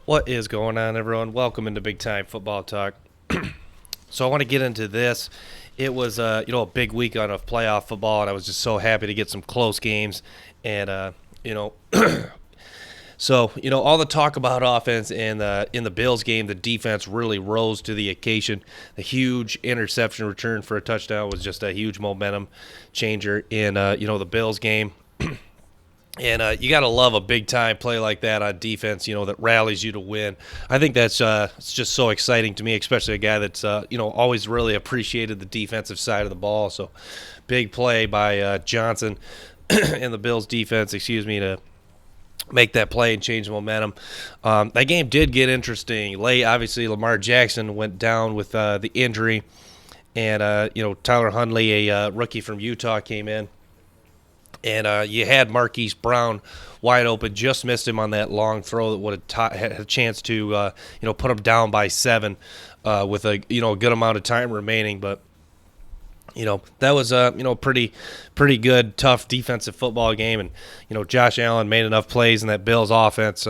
What is going on, everyone? Welcome into Big Time Football Talk. So I want to get into this. It was a big weekend of playoff football, and I was just so happy to get some close games. And you know, all the talk about offense and in the Bills game, the defense really rose to the occasion. The huge interception return for a touchdown was just a huge momentum changer in the Bills game. And you got to love a big-time play like that on defense, that rallies you to win. I think that's it's just so exciting to me, especially a guy that's, always really appreciated the defensive side of the ball. So big play by Johnson and the Bills defense, to make that play and change the momentum. That game did get interesting late. Obviously, Lamar Jackson went down with the injury. And, Tyler Huntley, a rookie from Utah, came in. And you had Marquise Brown wide open, just missed him on that long throw that would have had a chance to, put him down by 7 with a good amount of time remaining. But that was a pretty good, tough defensive football game, and Josh Allen made enough plays in that Bills offense.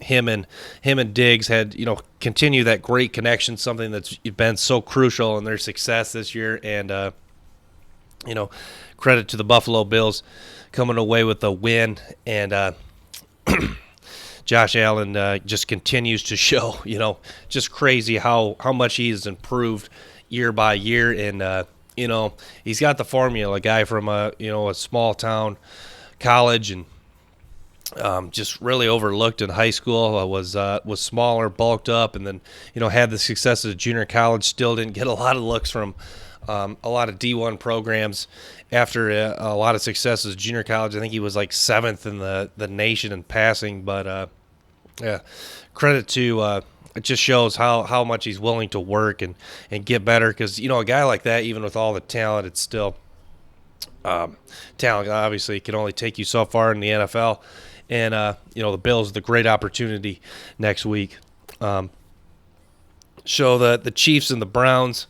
Him and Diggs had continue that great connection, something that's been so crucial in their success this year, and credit to the Buffalo Bills coming away with a win. And Josh Allen just continues to show, just crazy how much he's improved year by year. And, he's got the formula, a guy from a small town college, and just really overlooked in high school, was smaller, bulked up, and then, had the success at junior college, still didn't get a lot of looks from a lot of D1 programs. After a lot of success as junior college, I think he was like 7th in the nation in passing. But credit to it just shows how much he's willing to work and get better. Because a guy like that, even with all the talent, it's still talent. Obviously, can only take you so far in the NFL. And the Bills, the great opportunity next week. Show the Chiefs and the Browns.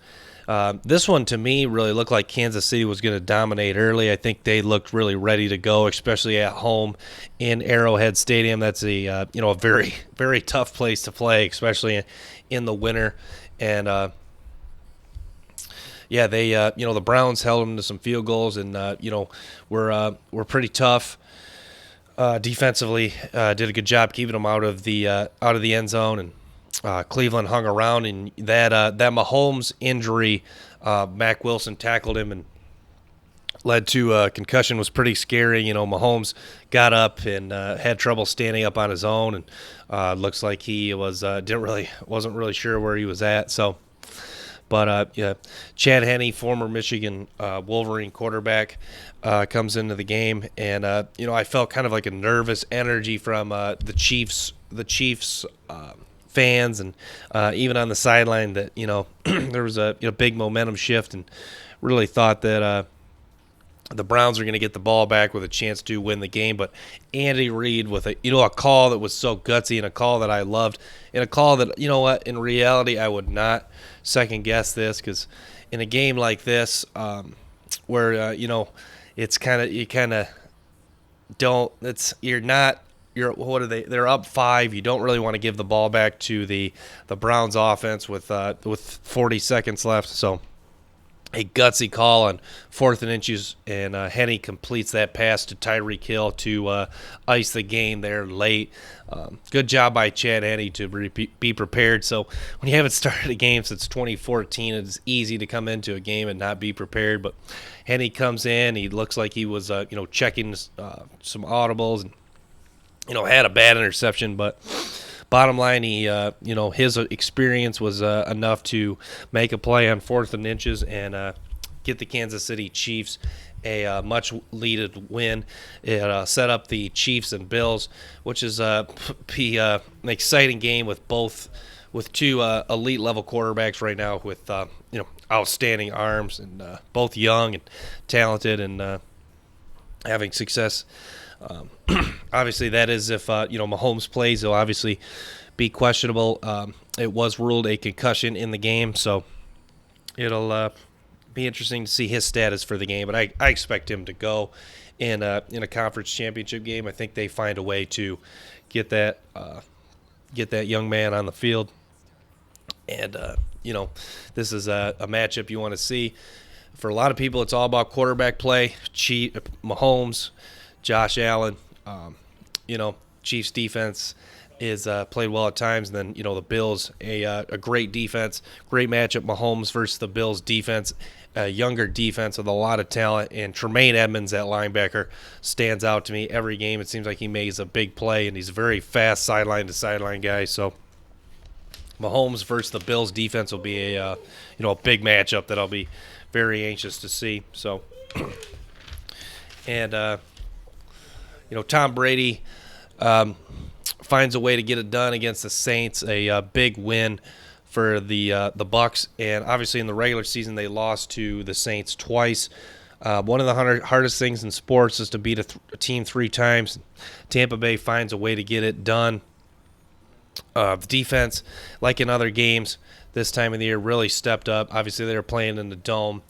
This one, to me, really looked like Kansas City was going to dominate early. I think they looked really ready to go, especially at home in Arrowhead Stadium. That's a very, very tough place to play, especially in the winter. And the Browns held them to some field goals, and were pretty tough defensively. Did a good job keeping them out of the end zone, and Cleveland hung around, and that Mahomes injury, Mac Wilson tackled him and led to a concussion, was pretty scary. Mahomes got up and had trouble standing up on his own, and looks like he wasn't really sure where he was at. So, but Chad Henne, former Michigan Wolverine quarterback, comes into the game, and I felt kind of like a nervous energy from the Chiefs. Fans, and even on the sideline, that there was a big momentum shift, and really thought that the Browns are going to get the ball back with a chance to win the game. But Andy Reid with a call that was so gutsy, and a call that I loved, and a call that in reality I would not second guess this, because in a game like this, where it's what are they? They're up 5. You don't really want to give the ball back to the Browns offense with 40 seconds left. So a gutsy call on 4th and inches, and Henne completes that pass to Tyreek Hill to ice the game there late. Good job by Chad Henne to be prepared. So when you haven't started a game since 2014, it's easy to come into a game and not be prepared. But Henne comes in. He looks like he was checking some audibles, and had a bad interception, but bottom line, he, his experience was enough to make a play on 4th and inches and get the Kansas City Chiefs a much-needed win. It set up the Chiefs and Bills, which is an exciting game with two elite-level quarterbacks right now with, outstanding arms, and both young and talented, and having success. Obviously, that is if Mahomes plays, he'll obviously be questionable. It was ruled a concussion in the game, so it'll be interesting to see his status for the game. But I expect him to go in a conference championship game. I think they find a way to get that get that young man on the field. And, this is a matchup you want to see. For a lot of people, it's all about quarterback play. Mahomes, Josh Allen, Chiefs defense is played well at times. And then, the Bills, a great defense, great matchup. Mahomes versus the Bills defense, a younger defense with a lot of talent. And Tremaine Edmonds at linebacker stands out to me every game. It seems like he makes a big play, and he's a very fast sideline to sideline guy. So Mahomes versus the Bills defense will be a big matchup that I'll be very anxious to see. So, and Tom Brady finds a way to get it done against the Saints. A big win for the Bucks, and obviously in the regular season they lost to the Saints twice. One of the hardest things in sports is to beat a team 3 times. Tampa Bay finds a way to get it done. The defense, like in other games this time of the year, really stepped up. Obviously, they were playing in the Dome.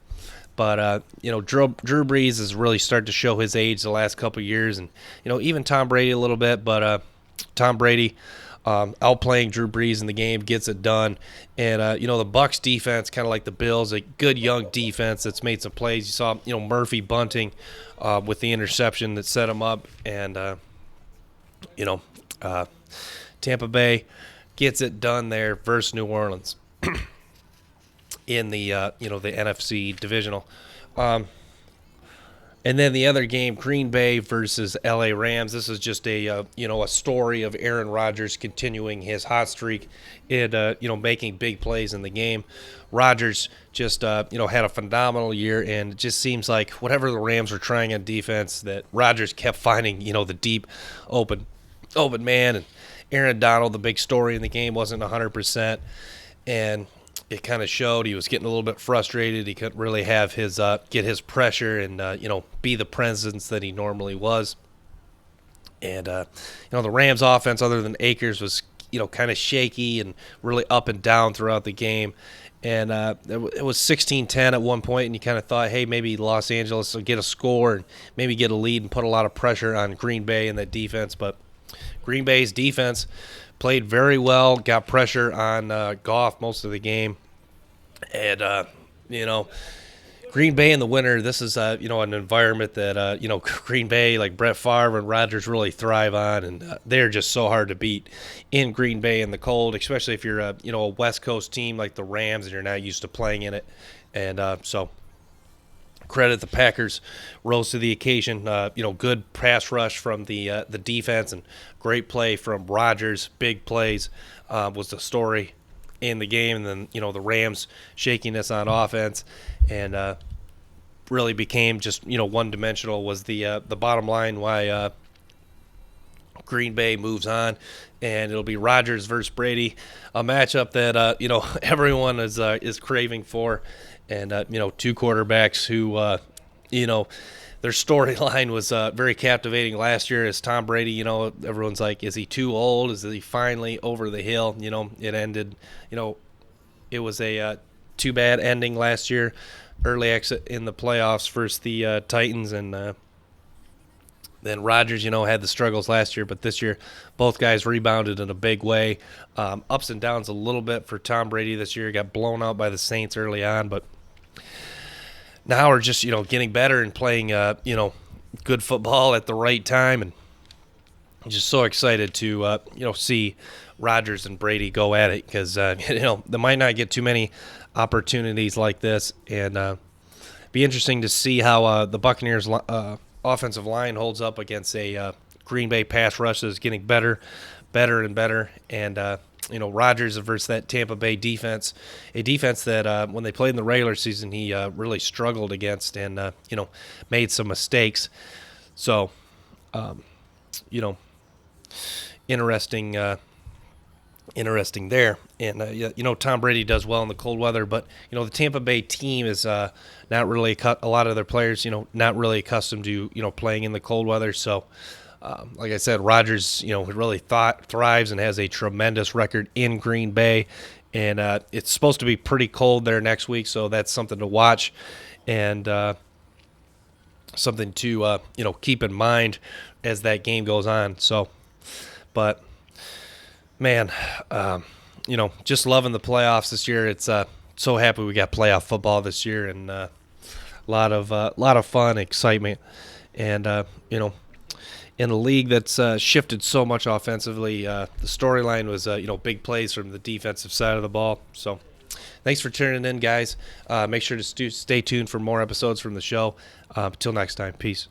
But, Drew Brees has really started to show his age the last couple of years. And, even Tom Brady a little bit. But Tom Brady outplaying Drew Brees in the game gets it done. And, the Bucs defense, kind of like the Bills, a good young defense that's made some plays. You saw, Murphy bunting with the interception that set him up. And, Tampa Bay gets it done there versus New Orleans in the the NFC divisional. And then the other game, Green Bay versus LA Rams. This is just a story of Aaron Rodgers continuing his hot streak and making big plays in the game. Rodgers just had a phenomenal year, and it just seems like whatever the Rams were trying on defense, that Rodgers kept finding the deep open man. And Aaron Donald, the big story in the game, wasn't 100%, and it kind of showed. He was getting a little bit frustrated. He couldn't really have his get his pressure and be the presence that he normally was. And the Rams' offense, other than Akers, was kind of shaky and really up and down throughout the game. And it was 16-10 at one point, and you kind of thought, hey, maybe Los Angeles will get a score and maybe get a lead and put a lot of pressure on Green Bay and that defense, but Green Bay's defense played very well, got pressure on Goff most of the game. And, Green Bay in the winter, this is, an environment that, Green Bay, like Brett Favre and Rodgers, really thrive on. And they're just so hard to beat in Green Bay in the cold, especially if you're, a West Coast team like the Rams and you're not used to playing in it. And so credit the Packers, rose to the occasion. Good pass rush from the defense and great play from Rodgers. Big plays was the story in the game. And then, the Rams shakiness on offense and really became just, one-dimensional was the bottom line why Green Bay moves on. And it'll be Rodgers versus Brady, a matchup that, everyone is craving for. And, two quarterbacks who, their storyline was very captivating last year as Tom Brady, everyone's like, is he too old? Is he finally over the hill? It ended, it was a too bad ending last year. Early exit in the playoffs versus the Titans. And then Rodgers, had the struggles last year. But this year, both guys rebounded in a big way. Ups and downs a little bit for Tom Brady this year. Got blown out by the Saints early on, but now we're just, getting better and playing, good football at the right time. And I'm just so excited to, see Rodgers and Brady go at it because, they might not get too many opportunities like this. And be interesting to see how the Buccaneers offensive line holds up against a Green Bay pass rush that is getting better and better. And, Rodgers versus that Tampa Bay defense, a defense that when they played in the regular season, he really struggled against and, made some mistakes. So, interesting there. And, Tom Brady does well in the cold weather, but, the Tampa Bay team is not really a lot of their players, not really accustomed to, playing in the cold weather. So, like I said, Rodgers, really thrives and has a tremendous record in Green Bay. And it's supposed to be pretty cold there next week, so that's something to watch and something to, keep in mind as that game goes on. So, but Man, just loving the playoffs this year. It's so happy we got playoff football this year, and lot of fun, excitement, and in a league that's shifted so much offensively, the storyline was big plays from the defensive side of the ball. So, thanks for tuning in, guys. Make sure to stay tuned for more episodes from the show. Until next time, peace.